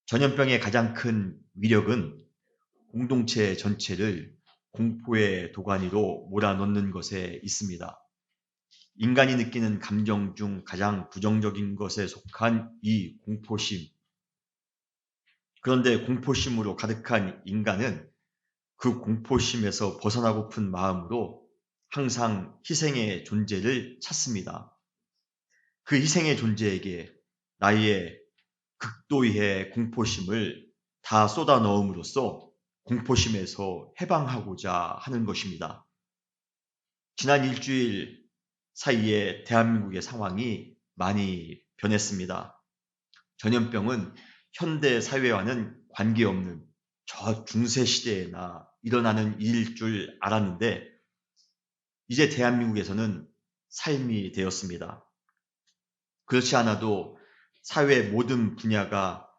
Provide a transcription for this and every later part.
전염병의 가장 큰 위력은 공동체 전체를 공포의 도가니로 몰아넣는 것에 있습니다. 인간이 느끼는 감정 중 가장 부정적인 것에 속한 이 공포심. 그런데 공포심으로 가득한 인간은 그 공포심에서 벗어나고픈 마음으로 항상 희생의 존재를 찾습니다. 그 희생의 존재에게 나의 극도의 공포심을 다 쏟아 넣음으로써 공포심에서 해방하고자 하는 것입니다. 지난 일주일 사이에 대한민국의 상황이 많이 변했습니다. 전염병은 현대 사회와는 관계없는 저 중세 시대에나 일어나는 일일 줄 알았는데 이제 대한민국에서는 삶이 되었습니다. 그렇지 않아도 사회 모든 분야가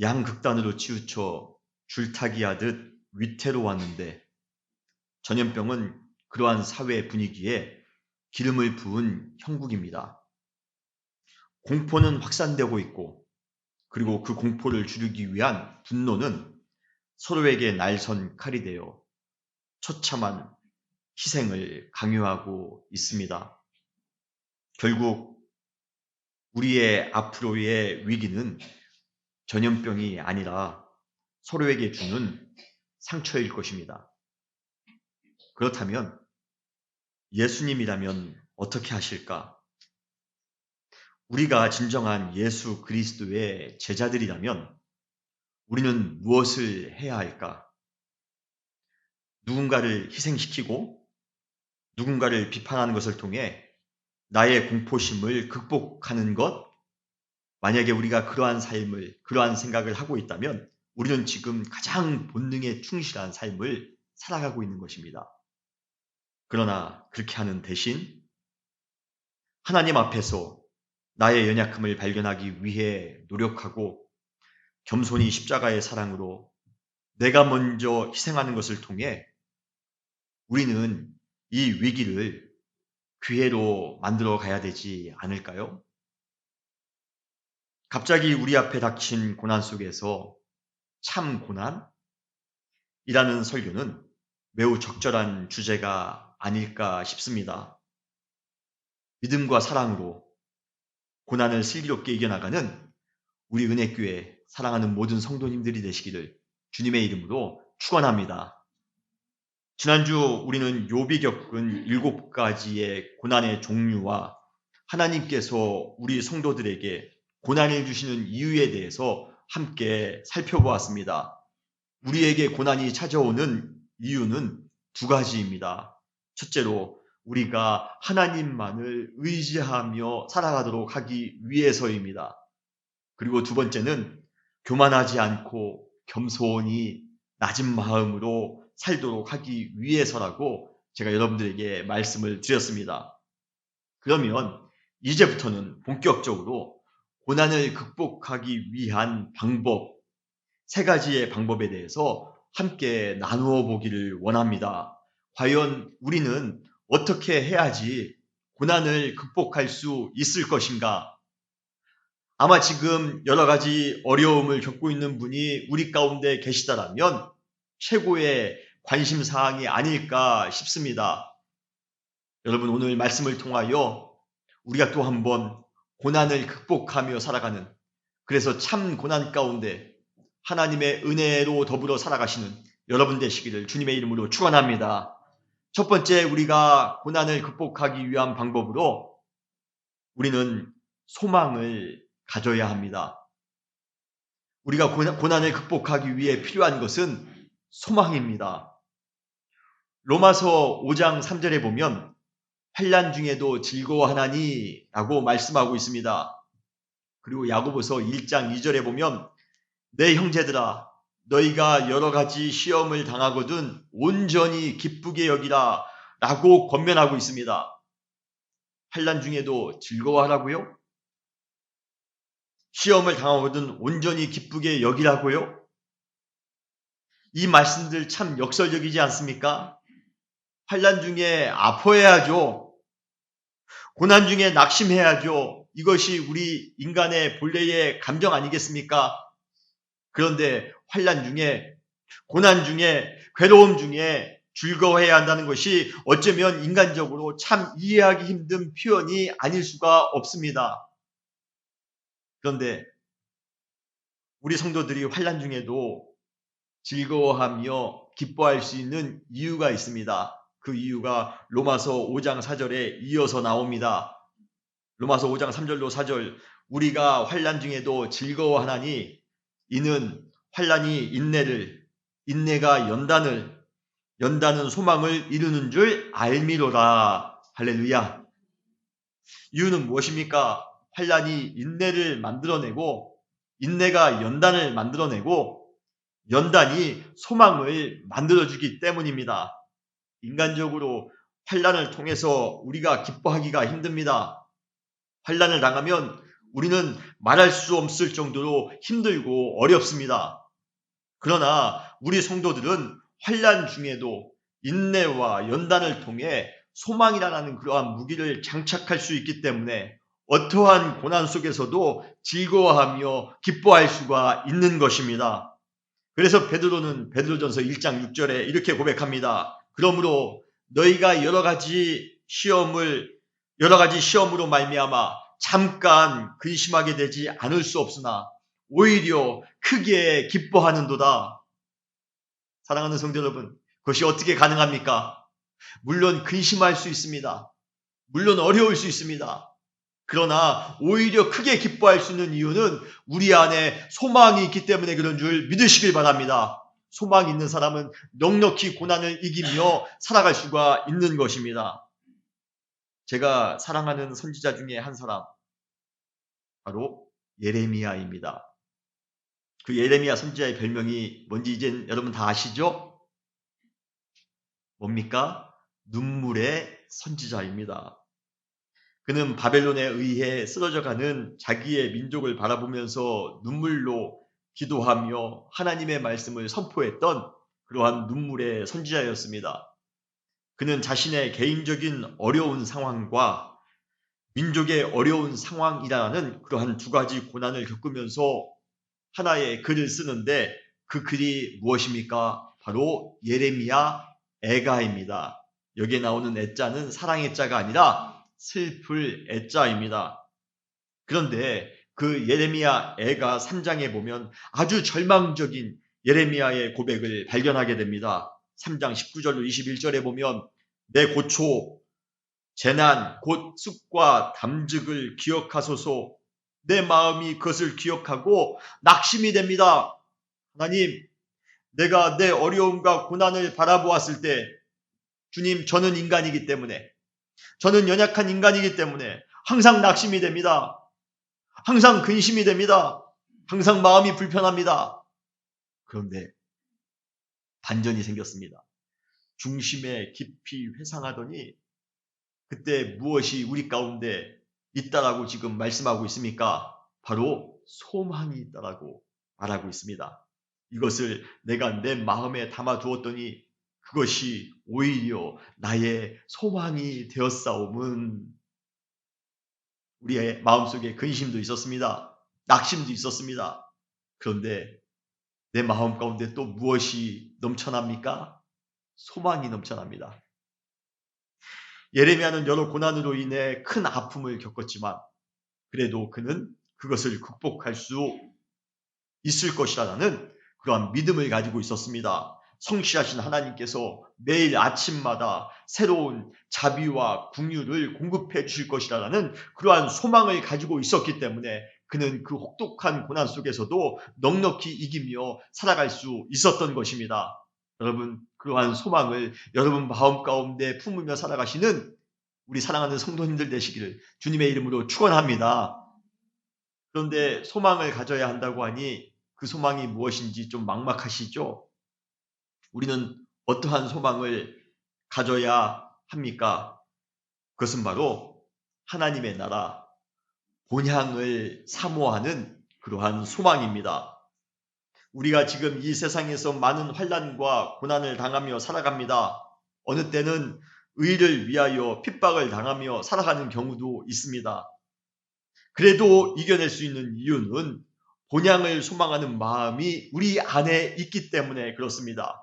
양극단으로 치우쳐 줄타기하듯 위태로웠는데 전염병은 그러한 사회 분위기에 기름을 부은 형국입니다. 공포는 확산되고 있고 그리고 그 공포를 줄이기 위한 분노는 서로에게 날선 칼이 되어 처참한 희생을 강요하고 있습니다. 결국 우리의 앞으로의 위기는 전염병이 아니라 서로에게 주는 상처일 것입니다. 그렇다면 예수님이라면 어떻게 하실까? 우리가 진정한 예수 그리스도의 제자들이라면 우리는 무엇을 해야 할까? 누군가를 희생시키고 누군가를 비판하는 것을 통해 나의 공포심을 극복하는 것? 만약에 우리가 그러한 삶을, 그러한 생각을 하고 있다면 우리는 지금 가장 본능에 충실한 삶을 살아가고 있는 것입니다. 그러나 그렇게 하는 대신 하나님 앞에서 나의 연약함을 발견하기 위해 노력하고 겸손히 십자가의 사랑으로 내가 먼저 희생하는 것을 통해 우리는 이 위기를 기회로 만들어 가야 되지 않을까요? 갑자기 우리 앞에 닥친 고난 속에서 참 고난이라는 설교는 매우 적절한 주제가 아닐까 싶습니다. 믿음과 사랑으로 고난을 슬기롭게 이겨나가는 우리 은혜교회 사랑하는 모든 성도님들이 되시기를 주님의 이름으로 축원합니다. 지난주 우리는 욥이 겪은 7가지의 고난의 종류와 하나님께서 우리 성도들에게 고난을 주시는 이유에 대해서 함께 살펴보았습니다. 우리에게 고난이 찾아오는 이유는 2가지입니다. 첫째로 우리가 하나님만을 의지하며 살아가도록 하기 위해서입니다. 그리고 2번째는 교만하지 않고 겸손히 낮은 마음으로 살도록 하기 위해서라고 제가 여러분들에게 말씀을 드렸습니다. 그러면 이제부터는 본격적으로 고난을 극복하기 위한 방법, 3가지의 방법에 대해서 함께 나누어 보기를 원합니다. 과연 우리는 어떻게 해야지 고난을 극복할 수 있을 것인가? 아마 지금 여러 가지 어려움을 겪고 있는 분이 우리 가운데 계시다라면 최고의 관심사항이 아닐까 싶습니다. 여러분 오늘 말씀을 통하여 우리가 또 한번 고난을 극복하며 살아가는, 그래서 참 고난 가운데 하나님의 은혜로 더불어 살아가시는 여러분 되시기를 주님의 이름으로 축원합니다. 첫 번째 우리가 고난을 극복하기 위한 방법으로 우리는 소망을 가져야 합니다. 우리가 고난을 극복하기 위해 필요한 것은 소망입니다. 로마서 5장 3절에 보면 환난 중에도 즐거워하나니 라고 말씀하고 있습니다. 그리고 야고보서 1장 2절에 보면 내 형제들아 너희가 여러 가지 시험을 당하거든 온전히 기쁘게 여기라 라고 권면하고 있습니다. 환난 중에도 즐거워하라고요? 시험을 당하거든 온전히 기쁘게 여기라고요? 이 말씀들 참 역설적이지 않습니까? 환난 중에 아파해야죠. 고난 중에 낙심해야죠. 이것이 우리 인간의 본래의 감정 아니겠습니까? 그런데 환난 중에, 고난 중에, 괴로움 중에 즐거워해야 한다는 것이 어쩌면 인간적으로 참 이해하기 힘든 표현이 아닐 수가 없습니다. 그런데 우리 성도들이 환난 중에도 즐거워하며 기뻐할 수 있는 이유가 있습니다. 그 이유가 로마서 5장 4절에 이어서 나옵니다. 로마서 5장 3절로 4절, 우리가 환난 중에도 즐거워하나니 이는 환난이 인내를, 인내가 연단을, 연단은 소망을 이루는 줄 알미로라. 할렐루야. 이유는 무엇입니까? 환난이 인내를 만들어내고, 인내가 연단을 만들어내고, 연단이 소망을 만들어주기 때문입니다. 인간적으로 환난을 통해서 우리가 기뻐하기가 힘듭니다. 환난을 당하면 우리는 말할 수 없을 정도로 힘들고 어렵습니다. 그러나 우리 성도들은 환난 중에도 인내와 연단을 통해 소망이라는 그러한 무기를 장착할 수 있기 때문에 어떠한 고난 속에서도 즐거워하며 기뻐할 수가 있는 것입니다. 그래서 베드로는 베드로전서 1장 6절에 이렇게 고백합니다. 그러므로 너희가 여러 가지 시험으로 말미암아 잠깐 근심하게 되지 않을 수 없으나 오히려 크게 기뻐하는도다. 사랑하는 성도 여러분, 그것이 어떻게 가능합니까? 물론 근심할 수 있습니다. 물론 어려울 수 있습니다. 그러나 오히려 크게 기뻐할 수 있는 이유는 우리 안에 소망이 있기 때문에 그런 줄 믿으시길 바랍니다. 소망이 있는 사람은 넉넉히 고난을 이기며 살아갈 수가 있는 것입니다. 제가 사랑하는 선지자 중에 한 사람, 바로 예레미야입니다. 그 예레미야 선지자의 별명이 뭔지 이젠 여러분 다 아시죠? 뭡니까? 눈물의 선지자입니다. 그는 바벨론에 의해 쓰러져가는 자기의 민족을 바라보면서 눈물로 기도하며 하나님의 말씀을 선포했던 그러한 눈물의 선지자였습니다. 그는 자신의 개인적인 어려운 상황과 민족의 어려운 상황이라는 그러한 두 가지 고난을 겪으면서 하나의 글을 쓰는데 그 글이 무엇입니까? 바로 예레미야 애가입니다. 여기에 나오는 애자는 사랑의 자가 아니라 슬플 애자입니다. 그런데 그 예레미야 애가 3장에 보면 아주 절망적인 예레미야의 고백을 발견하게 됩니다. 3장 19절로 21절에 보면 내 고초, 재난, 곧 쑥과 담즙을 기억하소서. 내 마음이 그것을 기억하고 낙심이 됩니다. 하나님, 내가 내 어려움과 고난을 바라보았을 때 주님, 저는 인간이기 때문에, 저는 연약한 인간이기 때문에 항상 낙심이 됩니다. 항상 근심이 됩니다. 항상 마음이 불편합니다. 그런데 반전이 생겼습니다. 중심에 깊이 회상하더니 그때 무엇이 우리 가운데 있다라고 지금 말씀하고 있습니까? 바로 소망이 있다라고 말하고 있습니다. 이것을 내가 내 마음에 담아 두었더니 그것이 오히려 나의 소망이 되었사옴은. 우리의 마음속에 근심도 있었습니다. 낙심도 있었습니다. 그런데 내 마음 가운데 또 무엇이 넘쳐납니까? 소망이 넘쳐납니다. 예레미야는 여러 고난으로 인해 큰 아픔을 겪었지만 그래도 그는 그것을 극복할 수 있을 것이라는 그러한 믿음을 가지고 있었습니다. 성실하신 하나님께서 매일 아침마다 새로운 자비와 긍휼을 공급해 주실 것이라는 그러한 소망을 가지고 있었기 때문에 그는 그 혹독한 고난 속에서도 넉넉히 이기며 살아갈 수 있었던 것입니다. 여러분, 그러한 소망을 여러분 마음 가운데 품으며 살아가시는 우리 사랑하는 성도님들 되시기를 주님의 이름으로 축원합니다. 그런데 소망을 가져야 한다고 하니 그 소망이 무엇인지 좀 막막하시죠? 우리는 어떠한 소망을 가져야 합니까? 그것은 바로 하나님의 나라, 본향을 사모하는 그러한 소망입니다. 우리가 지금 이 세상에서 많은 환난과 고난을 당하며 살아갑니다. 어느 때는 의를 위하여 핍박을 당하며 살아가는 경우도 있습니다. 그래도 이겨낼 수 있는 이유는 본향을 소망하는 마음이 우리 안에 있기 때문에 그렇습니다.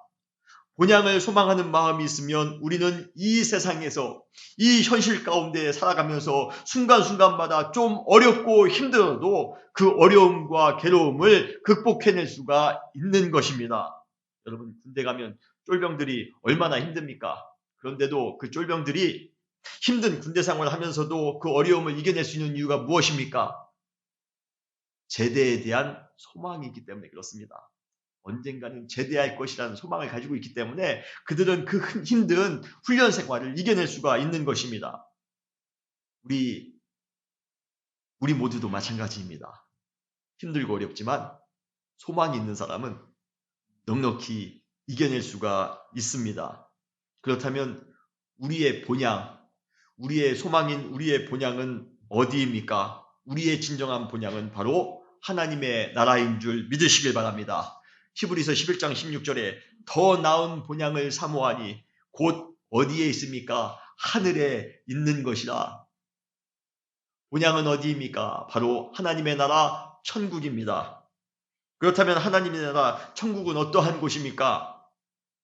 본향을 소망하는 마음이 있으면 우리는 이 세상에서 이 현실 가운데 살아가면서 순간순간마다 좀 어렵고 힘들어도 그 어려움과 괴로움을 극복해낼 수가 있는 것입니다. 여러분, 군대 가면 쫄병들이 얼마나 힘듭니까? 그런데도 그 쫄병들이 힘든 군대 생활을 하면서도 그 어려움을 이겨낼 수 있는 이유가 무엇입니까? 제대에 대한 소망이 있기 때문에 그렇습니다. 언젠가는 제대할 것이라는 소망을 가지고 있기 때문에 그들은 그 힘든 훈련 생활을 이겨낼 수가 있는 것입니다. 우리 모두도 마찬가지입니다. 힘들고 어렵지만 소망이 있는 사람은 넉넉히 이겨낼 수가 있습니다. 그렇다면 우리의 본향, 우리의 소망인 우리의 본향은 어디입니까? 우리의 진정한 본향은 바로 하나님의 나라인 줄 믿으시길 바랍니다. 히브리서 11장 16절에 더 나은 본향을 사모하니 곧 어디에 있습니까? 하늘에 있는 것이라. 본향은 어디입니까? 바로 하나님의 나라 천국입니다. 그렇다면 하나님의 나라 천국은 어떠한 곳입니까?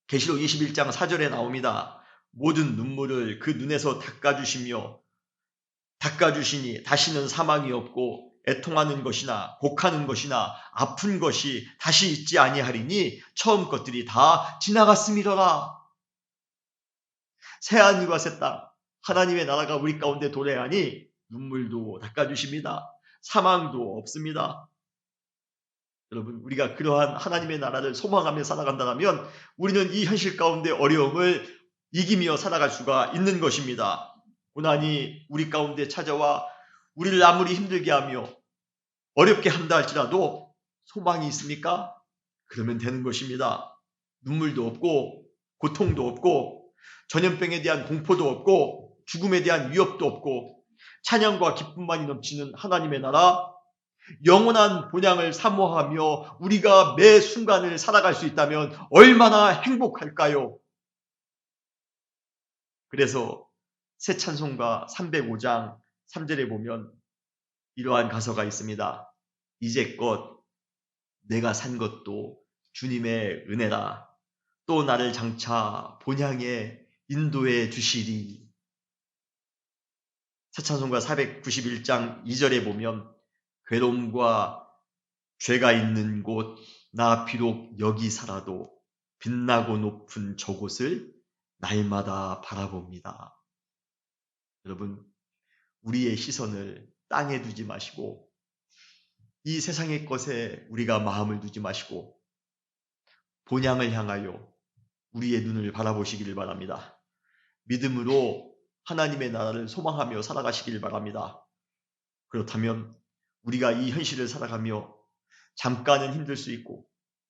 계시록 21장 4절에 나옵니다. 모든 눈물을 그 눈에서 닦아주시니 다시는 사망이 없고 애통하는 것이나 곡하는 것이나 아픈 것이 다시 있지 아니하리니 처음 것들이 다 지나갔음이로라. 새하늘과 새 땅, 하나님의 나라가 우리 가운데 도래하니 눈물도 닦아주십니다. 사망도 없습니다. 여러분, 우리가 그러한 하나님의 나라를 소망하며 살아간다면 우리는 이 현실 가운데 어려움을 이기며 살아갈 수가 있는 것입니다. 고난이 우리 가운데 찾아와 우리를 아무리 힘들게 하며 어렵게 한다 할지라도 소망이 있습니까? 그러면 되는 것입니다. 눈물도 없고 고통도 없고 전염병에 대한 공포도 없고 죽음에 대한 위협도 없고 찬양과 기쁨만이 넘치는 하나님의 나라, 영원한 본향을 사모하며 우리가 매 순간을 살아갈 수 있다면 얼마나 행복할까요? 그래서 새 찬송가 305장 3절에 보면 이러한 가사가 있습니다. 이제껏 내가 산 것도 주님의 은혜라. 또 나를 장차 본향에 인도해 주시리. 새 찬송가 491장 2절에 보면 괴로움과 죄가 있는 곳, 나 비록 여기 살아도 빛나고 높은 저곳을 날마다 바라봅니다. 여러분, 우리의 시선을 땅에 두지 마시고 이 세상의 것에 우리가 마음을 두지 마시고 본향을 향하여 우리의 눈을 바라보시기를 바랍니다. 믿음으로 하나님의 나라를 소망하며 살아가시기를 바랍니다. 그렇다면 우리가 이 현실을 살아가며 잠깐은 힘들 수 있고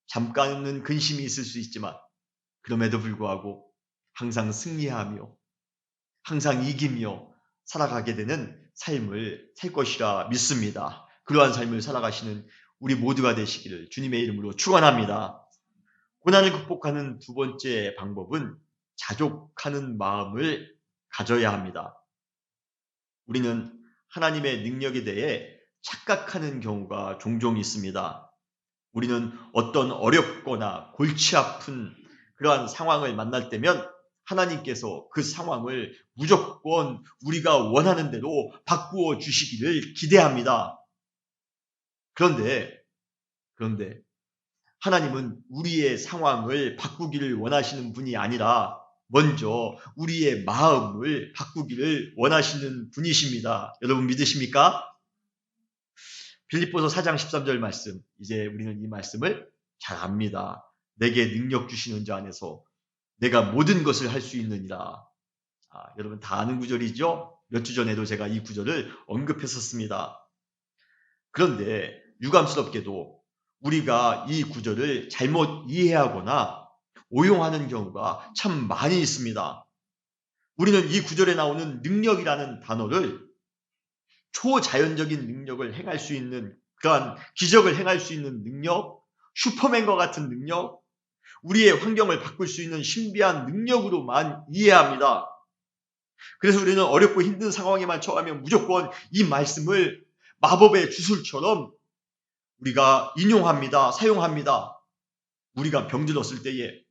잠깐은 근심이 있을 수 있지만 그럼에도 불구하고 항상 승리하며 항상 이기며 살아가게 되는 삶을 살 것이라 믿습니다. 그러한 삶을 살아가시는 우리 모두가 되시기를 주님의 이름으로 축원합니다. 고난을 극복하는 두 번째 방법은 자족하는 마음을 가져야 합니다. 우리는 하나님의 능력에 대해 착각하는 경우가 종종 있습니다. 우리는 어떤 어렵거나 골치 아픈 그러한 상황을 만날 때면 하나님께서 그 상황을 무조건 우리가 원하는 대로 바꾸어 주시기를 기대합니다. 그런데 하나님은 우리의 상황을 바꾸기를 원하시는 분이 아니라 먼저 우리의 마음을 바꾸기를 원하시는 분이십니다. 여러분 믿으십니까? 빌립보서 4장 13절 말씀, 이제 우리는 이 말씀을 잘 압니다. 내게 능력 주시는 자 안에서 내가 모든 것을 할 수 있느니라. 여러분 다 아는 구절이죠? 몇 주 전에도 제가 이 구절을 언급했었습니다. 그런데 유감스럽게도 우리가 이 구절을 잘못 이해하거나 오용하는 경우가 참 많이 있습니다. 우리는 이 구절에 나오는 능력이라는 단어를 초자연적인 능력을 행할 수 있는 그러한 기적을 행할 수 있는 능력, 슈퍼맨과 같은 능력, 우리의 환경을 바꿀 수 있는 신비한 능력으로만 이해합니다. 그래서 우리는 어렵고 힘든 상황에만 처하면 무조건 이 말씀을 마법의 주술처럼 우리가 인용합니다. 사용합니다. 우리가 병들었을 때에,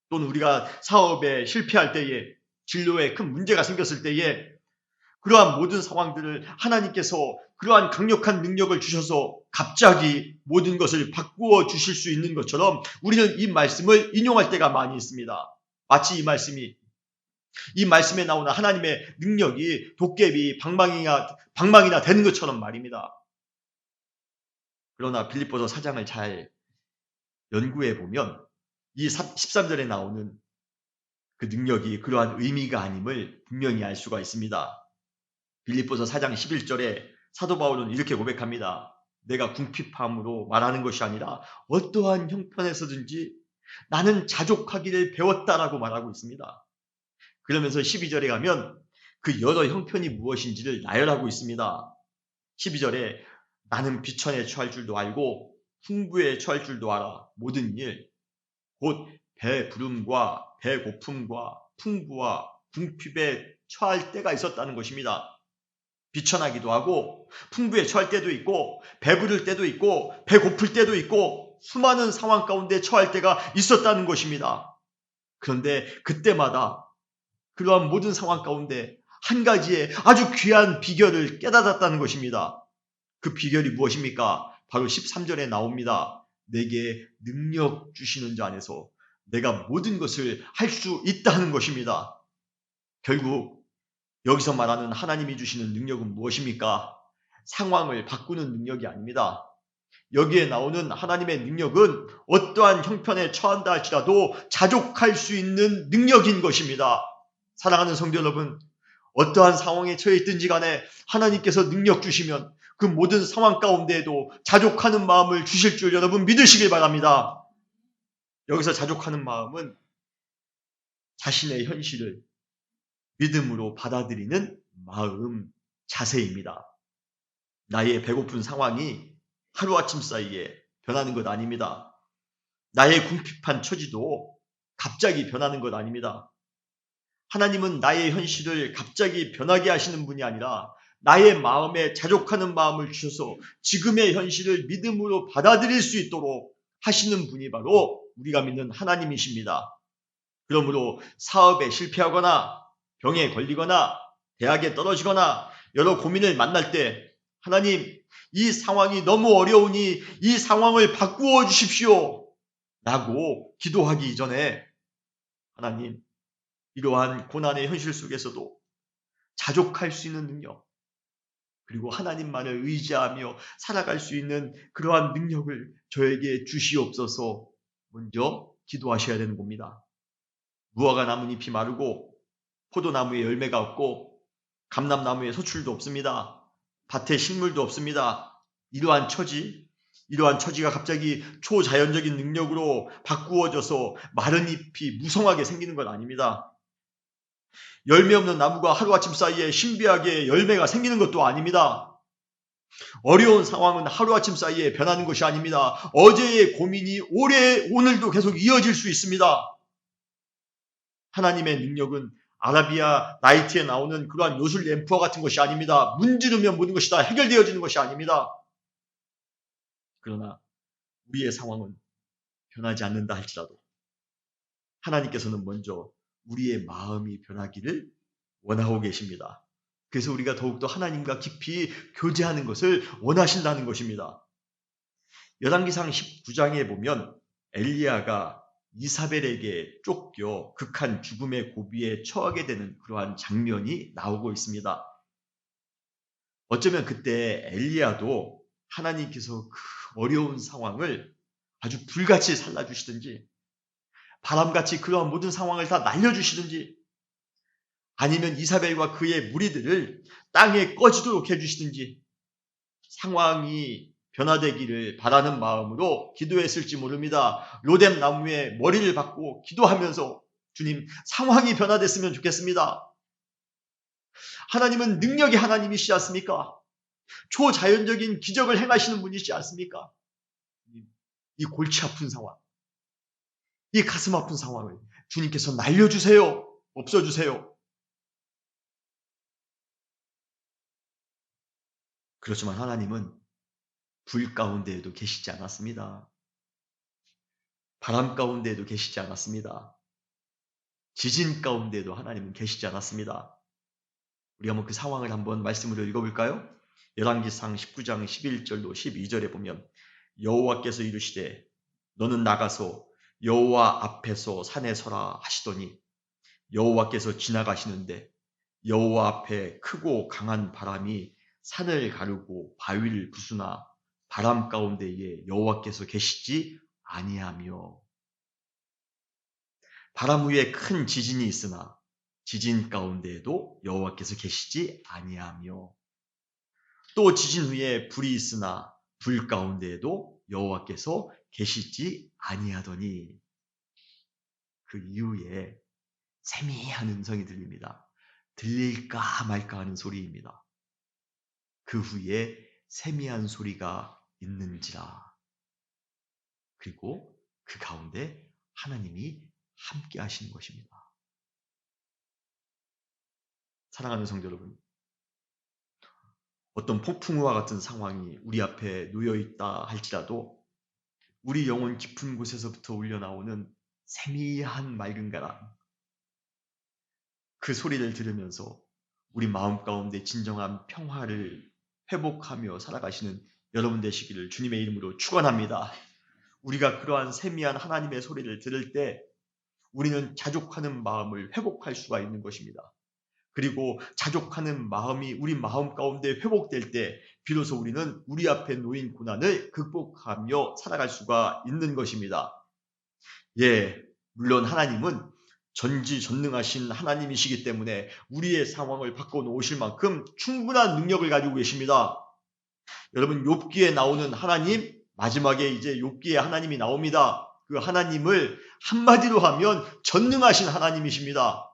또는 우리가 사업에 실패할 때에, 진로에 큰 문제가 생겼을 때에, 그러한 모든 상황들을 하나님께서 그러한 강력한 능력을 주셔서 갑자기 모든 것을 바꾸어 주실 수 있는 것처럼 우리는 이 말씀을 인용할 때가 많이 있습니다. 마치 이 말씀에 나오는 하나님의 능력이 도깨비, 방망이나 되는 것처럼 말입니다. 그러나 빌립보서 4장을 잘 연구해 보면 이 13절에 나오는 그 능력이 그러한 의미가 아님을 분명히 알 수가 있습니다. 빌립보서 4장 11절에 사도 바울은 이렇게 고백합니다. 내가 궁핍함으로 말하는 것이 아니라 어떠한 형편에서든지 나는 자족하기를 배웠다라고 말하고 있습니다. 그러면서 12절에 가면 그 여러 형편이 무엇인지를 나열하고 있습니다. 12절에 나는 비천에 처할 줄도 알고 풍부에 처할 줄도 알아. 모든 일, 곧 배부름과 배고픔과 풍부와 궁핍에 처할 때가 있었다는 것입니다. 비천하기도 하고 풍부에 처할 때도 있고 배부를 때도 있고 배고플 때도 있고 수많은 상황 가운데 처할 때가 있었다는 것입니다. 그런데 그때마다 그러한 모든 상황 가운데 한 가지의 아주 귀한 비결을 깨닫았다는 것입니다. 그 비결이 무엇입니까? 바로 13절에 나옵니다. 내게 능력 주시는 자 안에서 내가 모든 것을 할 수 있다는 것입니다. 결국 여기서 말하는 하나님이 주시는 능력은 무엇입니까? 상황을 바꾸는 능력이 아닙니다. 여기에 나오는 하나님의 능력은 어떠한 형편에 처한다 할지라도 자족할 수 있는 능력인 것입니다. 사랑하는 성도 여러분, 어떠한 상황에 처해 있든지 간에 하나님께서 능력 주시면 그 모든 상황 가운데에도 자족하는 마음을 주실 줄 여러분 믿으시길 바랍니다. 여기서 자족하는 마음은 자신의 현실을 믿음으로 받아들이는 마음 자세입니다. 나의 배고픈 상황이 하루아침 사이에 변하는 것 아닙니다. 나의 궁핍한 처지도 갑자기 변하는 것 아닙니다. 하나님은 나의 현실을 갑자기 변하게 하시는 분이 아니라 나의 마음에 자족하는 마음을 주셔서 지금의 현실을 믿음으로 받아들일 수 있도록 하시는 분이 바로 우리가 믿는 하나님이십니다. 그러므로 사업에 실패하거나 병에 걸리거나 대학에 떨어지거나 여러 고민을 만날 때 하나님, 이 상황이 너무 어려우니 이 상황을 바꾸어 주십시오 라고 기도하기 이전에 하나님, 이러한 고난의 현실 속에서도 자족할 수 있는 능력, 그리고 하나님만을 의지하며 살아갈 수 있는 그러한 능력을 저에게 주시옵소서 먼저 기도하셔야 되는 겁니다. 무화과 나뭇잎이 마르고 포도나무에 열매가 없고 감람나무에 소출도 없습니다. 밭에 식물도 없습니다. 이러한 처지가 갑자기 초자연적인 능력으로 바꾸어져서 마른 잎이 무성하게 생기는 건 아닙니다. 열매 없는 나무가 하루아침 사이에 신비하게 열매가 생기는 것도 아닙니다. 어려운 상황은 하루아침 사이에 변하는 것이 아닙니다. 어제의 고민이 오늘도 계속 이어질 수 있습니다. 하나님의 능력은 아라비아 나이트에 나오는 그러한 요술 램프와 같은 것이 아닙니다. 문지르면 모든 것이 다 해결되어지는 것이 아닙니다. 그러나 우리의 상황은 변하지 않는다 할지라도 하나님께서는 먼저 우리의 마음이 변하기를 원하고 계십니다. 그래서 우리가 더욱더 하나님과 깊이 교제하는 것을 원하신다는 것입니다. 열왕기상 19장에 보면 엘리야가 이사벨에게 쫓겨 극한 죽음의 고비에 처하게 되는 그러한 장면이 나오고 있습니다. 어쩌면 그때 엘리야도 하나님께서 그 어려운 상황을 아주 불같이 살라주시든지 바람같이 그러한 모든 상황을 다 날려주시든지 아니면 이사벨과 그의 무리들을 땅에 꺼지도록 해주시든지 상황이 변화되기를 바라는 마음으로 기도했을지 모릅니다. 로뎀 나무에 머리를 박고 기도하면서 주님, 상황이 변화됐으면 좋겠습니다. 하나님은 능력의 하나님이시지 않습니까? 초자연적인 기적을 행하시는 분이시지 않습니까? 이 골치 아픈 상황, 이 가슴 아픈 상황을 주님께서 날려주세요. 없어주세요. 그렇지만 하나님은 불 가운데에도 계시지 않았습니다. 바람 가운데에도 계시지 않았습니다. 지진 가운데에도 하나님은 계시지 않았습니다. 우리가 한번 그 상황을 한번 말씀으로 읽어볼까요? 열왕기상 19장 11절로 12절에 보면 여호와께서 이르시되 너는 나가서 여호와 앞에서 산에 서라 하시더니 여호와께서 지나가시는데 여호와 앞에 크고 강한 바람이 산을 가르고 바위를 부수나 바람 가운데에 여호와께서 계시지 아니하며 바람 위에 큰 지진이 있으나 지진 가운데에도 여호와께서 계시지 아니하며 또 지진 후에 불이 있으나 불 가운데에도 여호와께서 계시지 아니하더니 그 이후에 세미한 음성이 들립니다. 들릴까 말까 하는 소리입니다. 그 후에 세미한 소리가 있는지라. 그리고 그 가운데 하나님이 함께 하시는 것입니다. 사랑하는 성도 여러분, 어떤 폭풍우와 같은 상황이 우리 앞에 놓여 있다 할지라도 우리 영혼 깊은 곳에서부터 울려나오는 세미한 맑은 가랑, 그 소리를 들으면서 우리 마음 가운데 진정한 평화를 회복하며 살아가시는 여러분 되시기를 주님의 이름으로 축원합니다. 우리가 그러한 세미한 하나님의 소리를 들을 때 우리는 자족하는 마음을 회복할 수가 있는 것입니다. 그리고 자족하는 마음이 우리 마음 가운데 회복될 때 비로소 우리는 우리 앞에 놓인 고난을 극복하며 살아갈 수가 있는 것입니다. 예, 물론 하나님은 전지전능하신 하나님이시기 때문에 우리의 상황을 바꿔놓으실 만큼 충분한 능력을 가지고 계십니다. 여러분, 욥기에 나오는 하나님, 마지막에 이제 욥기에 하나님이 나옵니다. 그 하나님을 한마디로 하면 전능하신 하나님이십니다.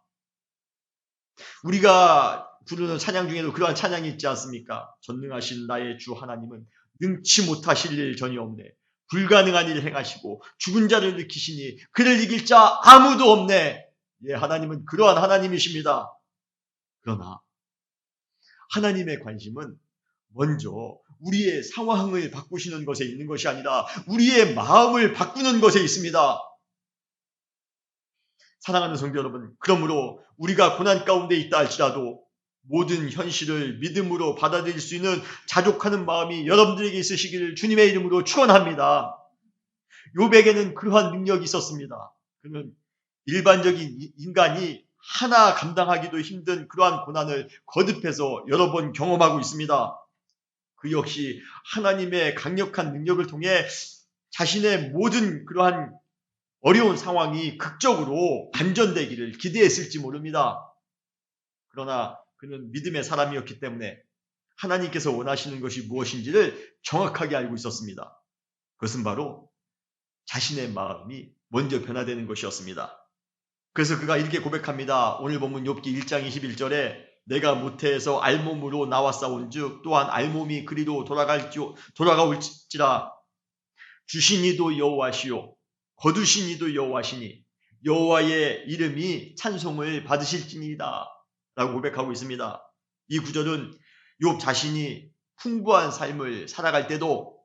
우리가 부르는 찬양 중에도 그러한 찬양이 있지 않습니까? 전능하신 나의 주 하나님은 능치 못하실 일 전혀 없네. 불가능한 일을 행하시고 죽은 자를 일으키시니 그를 이길 자 아무도 없네. 예, 하나님은 그러한 하나님이십니다. 그러나 하나님의 관심은 먼저 우리의 상황을 바꾸시는 것에 있는 것이 아니라 우리의 마음을 바꾸는 것에 있습니다. 사랑하는 성도 여러분, 그러므로 우리가 고난 가운데 있다 할지라도 모든 현실을 믿음으로 받아들일 수 있는 자족하는 마음이 여러분들에게 있으시기를 주님의 이름으로 축원합니다. 욥에게는 그러한 능력이 있었습니다. 그는 일반적인 인간이 하나 감당하기도 힘든 그러한 고난을 거듭해서 여러 번 경험하고 있습니다. 그 역시 하나님의 강력한 능력을 통해 자신의 모든 그러한 어려운 상황이 극적으로 반전되기를 기대했을지 모릅니다. 그러나 그는 믿음의 사람이었기 때문에 하나님께서 원하시는 것이 무엇인지를 정확하게 알고 있었습니다. 그것은 바로 자신의 마음이 먼저 변화되는 것이었습니다. 그래서 그가 이렇게 고백합니다. 오늘 본문 욥기 1장 21절에 내가 모태에서 알몸으로 나왔사온즉 또한 알몸이 그리로 돌아가올지라 주신 이도 여호와시요 거두신 이도 여호와시니 여호와의 이름이 찬송을 받으실지니이다 라고 고백하고 있습니다. 이 구절은 욥 자신이 풍부한 삶을 살아갈 때도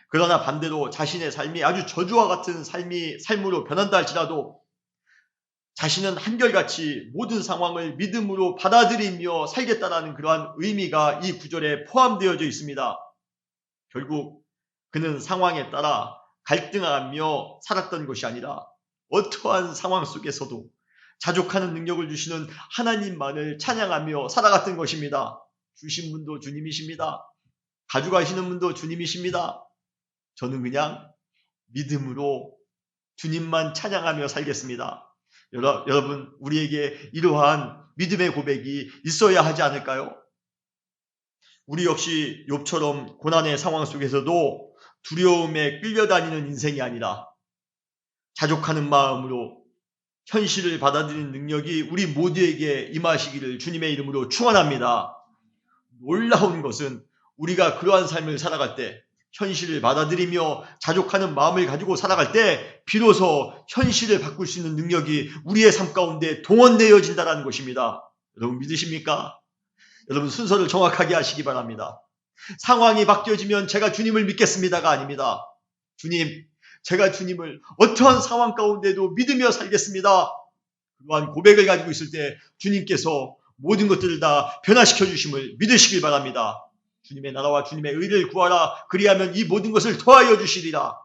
그러나 반대로 자신의 삶이 아주 저주와 같은 삶으로 변한다 할지라도 자신은 한결같이 모든 상황을 믿음으로 받아들이며 살겠다라는 그러한 의미가 이 구절에 포함되어져 있습니다. 결국 그는 상황에 따라 갈등하며 살았던 것이 아니라 어떠한 상황 속에서도 자족하는 능력을 주시는 하나님만을 찬양하며 살아갔던 것입니다. 주신 분도 주님이십니다. 가져가시는 분도 주님이십니다. 저는 그냥 믿음으로 주님만 찬양하며 살겠습니다. 여러분, 우리에게 이러한 믿음의 고백이 있어야 하지 않을까요? 우리 역시 욥처럼 고난의 상황 속에서도 두려움에 끌려다니는 인생이 아니라 자족하는 마음으로 현실을 받아들이는 능력이 우리 모두에게 임하시기를 주님의 이름으로 축원합니다. 놀라운 것은 우리가 그러한 삶을 살아갈 때 현실을 받아들이며 자족하는 마음을 가지고 살아갈 때 비로소 현실을 바꿀 수 있는 능력이 우리의 삶 가운데 동원되어진다는 것입니다. 여러분 믿으십니까? 여러분 순서를 정확하게 하시기 바랍니다. 상황이 바뀌어지면 제가 주님을 믿겠습니다가 아닙니다. 주님, 제가 주님을 어떠한 상황 가운데도 믿으며 살겠습니다. 그러한 고백을 가지고 있을 때 주님께서 모든 것들을 다 변화시켜 주심을 믿으시길 바랍니다. 주님의 나라와 주님의 의를 구하라. 그리하면 이 모든 것을 더하여 주시리라.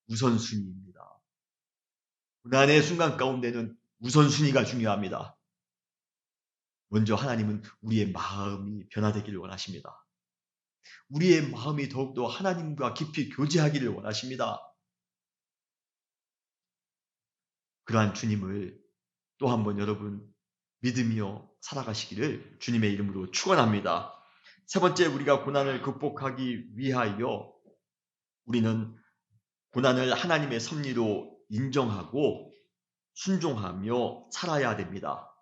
우선순위입니다. 고난의 순간 가운데는 우선순위가 중요합니다. 먼저 하나님은 우리의 마음이 변화되기를 원하십니다. 우리의 마음이 더욱더 하나님과 깊이 교제하기를 원하십니다. 그러한 주님을 또 한번 여러분 믿으며 살아가시기를 주님의 이름으로 축원합니다. 세 번째, 우리가 고난을 극복하기 위하여 우리는 고난을 하나님의 섭리로 인정하고 순종하며 살아야 됩니다.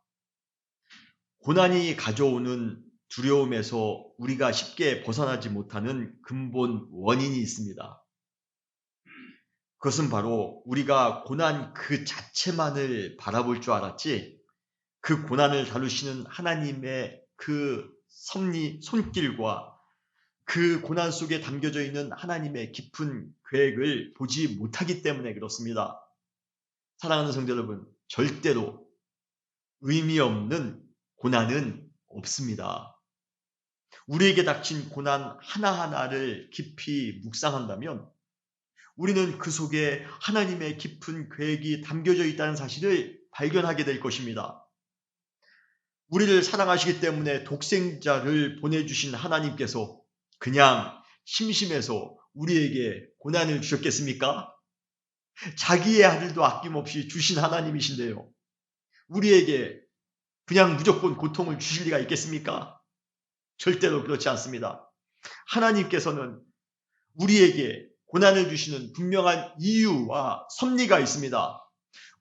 고난이 가져오는 두려움에서 우리가 쉽게 벗어나지 못하는 근본 원인이 있습니다. 그것은 바로 우리가 고난 그 자체만을 바라볼 줄 알았지 그 고난을 다루시는 하나님의 그 섭리, 손길과 그 고난 속에 담겨져 있는 하나님의 깊은 계획을 보지 못하기 때문에 그렇습니다. 사랑하는 성도 여러분, 절대로 의미 없는 고난은 없습니다. 우리에게 닥친 고난 하나하나를 깊이 묵상한다면 우리는 그 속에 하나님의 깊은 계획이 담겨져 있다는 사실을 발견하게 될 것입니다. 우리를 사랑하시기 때문에 독생자를 보내주신 하나님께서 그냥 심심해서 우리에게 고난을 주셨겠습니까? 자기의 아들도 아낌없이 주신 하나님이신데요. 우리에게 그냥 무조건 고통을 주실 리가 있겠습니까? 절대로 그렇지 않습니다. 하나님께서는 우리에게 고난을 주시는 분명한 이유와 섭리가 있습니다.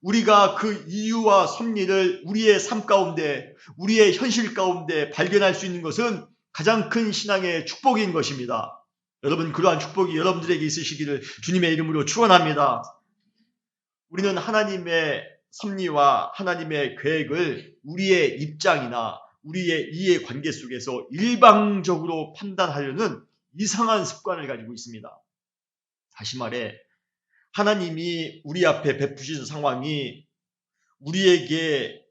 우리가 그 이유와 섭리를 우리의 삶 가운데, 우리의 현실 가운데 발견할 수 있는 것은 가장 큰 신앙의 축복인 것입니다. 여러분, 그러한 축복이 여러분들에게 있으시기를 주님의 이름으로 축원합니다. 우리는 하나님의 섭리와 하나님의 계획을 우리의 입장이나 우리의 이해관계 속에서 일방적으로 판단하려는 이상한 습관을 가지고 있습니다. 다시 말해 하나님이 우리 앞에 베푸신 상황이 우리에게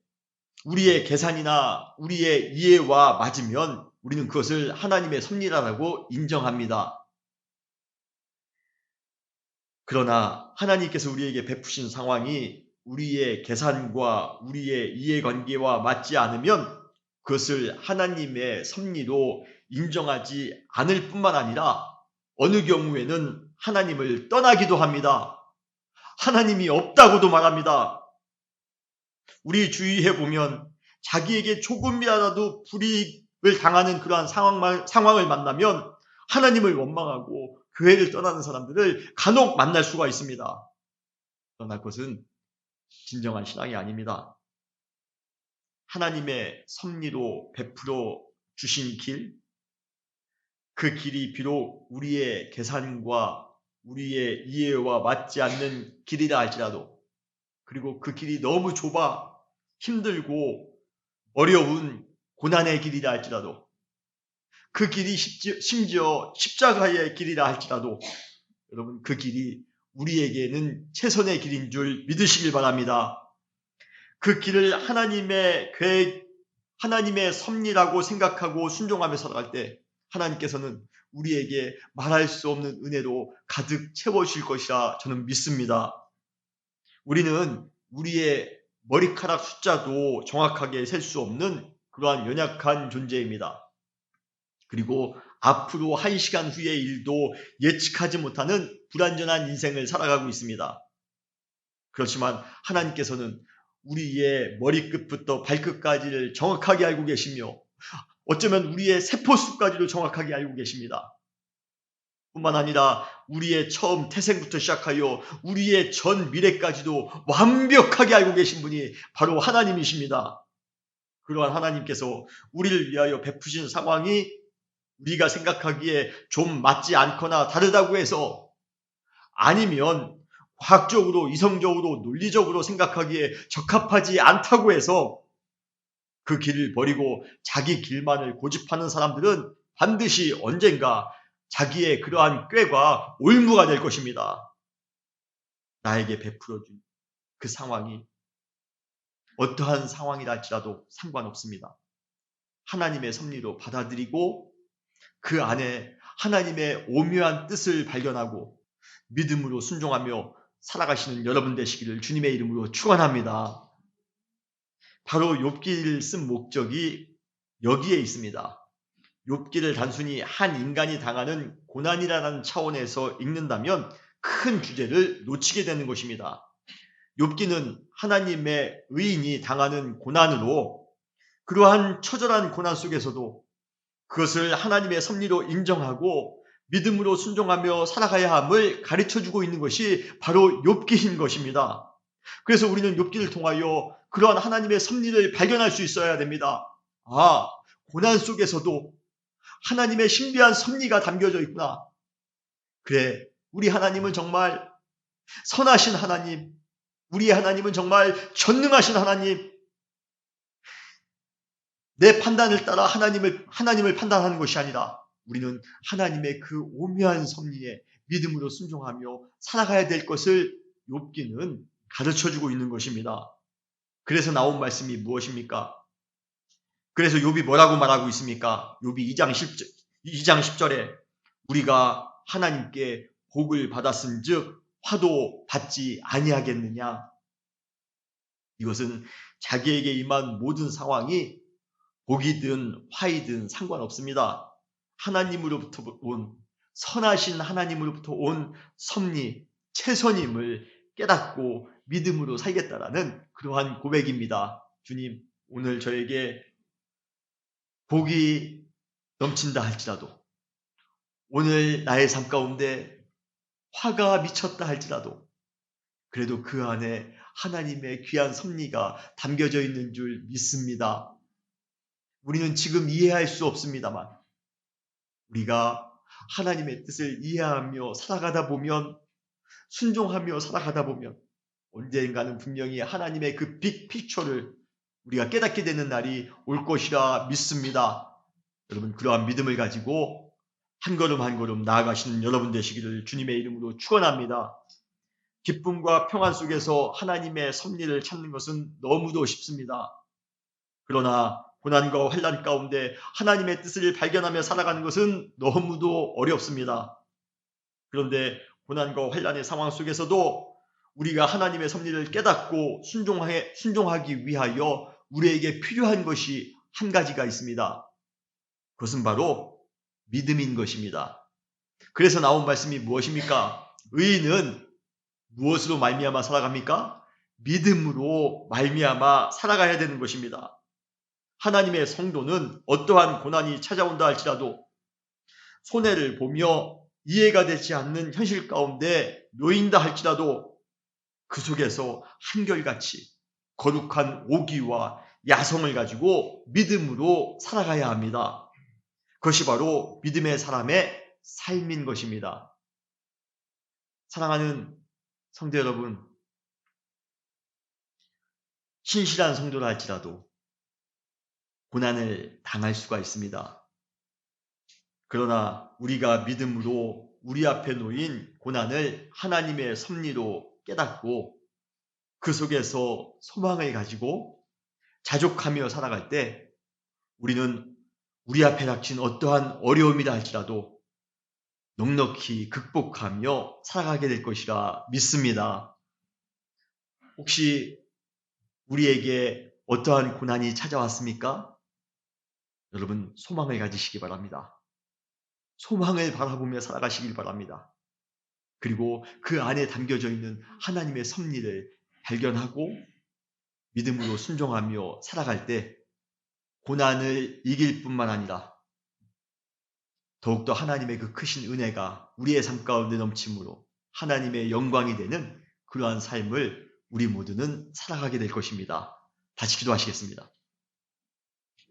우리의 계산이나 우리의 이해와 맞으면 우리는 그것을 하나님의 섭리라고 인정합니다. 그러나 하나님께서 우리에게 베푸신 상황이 우리의 계산과 우리의 이해관계와 맞지 않으면 그것을 하나님의 섭리로 인정하지 않을 뿐만 아니라 어느 경우에는 하나님을 떠나기도 합니다. 하나님이 없다고도 말합니다. 우리 주위에 보면 자기에게 조금이라도 불이익을 당하는 그러한 상황을 만나면 하나님을 원망하고 교회를 떠나는 사람들을 간혹 만날 수가 있습니다. 그러나 그것은 진정한 신앙이 아닙니다. 하나님의 섭리로 베풀어 주신 길, 그 길이 비록 우리의 계산과 우리의 이해와 맞지 않는 길이라 할지라도, 그리고 그 길이 너무 좁아 힘들고 어려운 고난의 길이라 할지라도, 그 길이 심지어 십자가의 길이라 할지라도 여러분, 그 길이 우리에게는 최선의 길인 줄 믿으시길 바랍니다. 그 길을 하나님의 계획, 하나님의 섭리라고 생각하고 순종하며 살아갈 때 하나님께서는 우리에게 말할 수 없는 은혜로 가득 채워주실 것이라 저는 믿습니다. 우리는 우리의 머리카락 숫자도 정확하게 셀 수 없는 그러한 연약한 존재입니다. 그리고 앞으로 1시간 후의 일도 예측하지 못하는 불완전한 인생을 살아가고 있습니다. 그렇지만 하나님께서는 우리의 머리끝부터 발끝까지를 정확하게 알고 계시며 어쩌면 우리의 세포수까지도 정확하게 알고 계십니다. 뿐만 아니라 우리의 처음 태생부터 시작하여 우리의 전 미래까지도 완벽하게 알고 계신 분이 바로 하나님이십니다. 그러한 하나님께서 우리를 위하여 베푸신 상황이 우리가 생각하기에 좀 맞지 않거나 다르다고 해서, 아니면 과학적으로, 이성적으로, 논리적으로 생각하기에 적합하지 않다고 해서 그 길을 버리고 자기 길만을 고집하는 사람들은 반드시 언젠가 자기의 그러한 꾀가 올무가 될 것입니다. 나에게 베풀어준 그 상황이 어떠한 상황이라 할지라도 상관없습니다. 하나님의 섭리로 받아들이고 그 안에 하나님의 오묘한 뜻을 발견하고 믿음으로 순종하며 살아가시는 여러분 되시기를 주님의 이름으로 축원합니다. 바로 욥기를 쓴 목적이 여기에 있습니다. 욥기를 단순히 한 인간이 당하는 고난이라는 차원에서 읽는다면 큰 주제를 놓치게 되는 것입니다. 욥기는 하나님의 의인이 당하는 고난으로 그러한 처절한 고난 속에서도 그것을 하나님의 섭리로 인정하고 믿음으로 순종하며 살아가야 함을 가르쳐주고 있는 것이 바로 욥기인 것입니다. 그래서 우리는 욥기를 통하여 그러한 하나님의 섭리를 발견할 수 있어야 됩니다. 고난 속에서도 하나님의 신비한 섭리가 담겨져 있구나. 그래, 우리 하나님은 정말 선하신 하나님, 우리 하나님은 정말 전능하신 하나님, 내 판단을 따라 하나님을 판단하는 것이 아니라 우리는 하나님의 그 오묘한 섭리에 믿음으로 순종하며 살아가야 될 것을 욥기는 가르쳐주고 있는 것입니다. 그래서 나온 말씀이 무엇입니까? 그래서 욥이 뭐라고 말하고 있습니까? 욥이 2장 10절에 우리가 하나님께 복을 받았은즉 화도 받지 아니하겠느냐? 이것은 자기에게 임한 모든 상황이 복이든 화이든 상관없습니다. 하나님으로부터 온 선하신 하나님으로부터 온 섭리, 최선임을 깨닫고 믿음으로 살겠다라는 그러한 고백입니다. 주님, 오늘 저에게 복이 넘친다 할지라도, 오늘 나의 삶 가운데 화가 미쳤다 할지라도, 그래도 그 안에 하나님의 귀한 섭리가 담겨져 있는 줄 믿습니다. 우리는 지금 이해할 수 없습니다만 우리가 하나님의 뜻을 이해하며 살아가다 보면, 순종하며 살아가다 보면 언젠가는 분명히 하나님의 그 빅 픽처를 우리가 깨닫게 되는 날이 올 것이라 믿습니다. 여러분, 그러한 믿음을 가지고 한 걸음 한 걸음 나아가시는 여러분 되시기를 주님의 이름으로 축원합니다. 기쁨과 평안 속에서 하나님의 섭리를 찾는 것은 너무도 쉽습니다. 그러나 고난과 환난 가운데 하나님의 뜻을 발견하며 살아가는 것은 너무도 어렵습니다. 그런데 고난과 환난의 상황 속에서도 우리가 하나님의 섭리를 깨닫고 순종하기 위하여 우리에게 필요한 것이 한 가지가 있습니다. 그것은 바로 믿음인 것입니다. 그래서 나온 말씀이 무엇입니까? 의인은 무엇으로 말미암아 살아갑니까? 믿음으로 말미암아 살아가야 되는 것입니다. 하나님의 성도는 어떠한 고난이 찾아온다 할지라도 손해를 보며 이해가 되지 않는 현실 가운데 놓인다 할지라도 그 속에서 한결같이 거룩한 오기와 야성을 가지고 믿음으로 살아가야 합니다. 그것이 바로 믿음의 사람의 삶인 것입니다. 사랑하는 성도 여러분, 신실한 성도라 할지라도 고난을 당할 수가 있습니다. 그러나 우리가 믿음으로 우리 앞에 놓인 고난을 하나님의 섭리로 깨닫고 그 속에서 소망을 가지고 자족하며 살아갈 때 우리는 우리 앞에 닥친 어떠한 어려움이라 할지라도 넉넉히 극복하며 살아가게 될 것이라 믿습니다. 혹시 우리에게 어떠한 고난이 찾아왔습니까? 여러분, 소망을 가지시기 바랍니다. 소망을 바라보며 살아가시길 바랍니다. 그리고 그 안에 담겨져 있는 하나님의 섭리를 발견하고 믿음으로 순종하며 살아갈 때 고난을 이길 뿐만 아니라 더욱더 하나님의 그 크신 은혜가 우리의 삶 가운데 넘침으로 하나님의 영광이 되는 그러한 삶을 우리 모두는 살아가게 될 것입니다. 다시 기도하시겠습니다.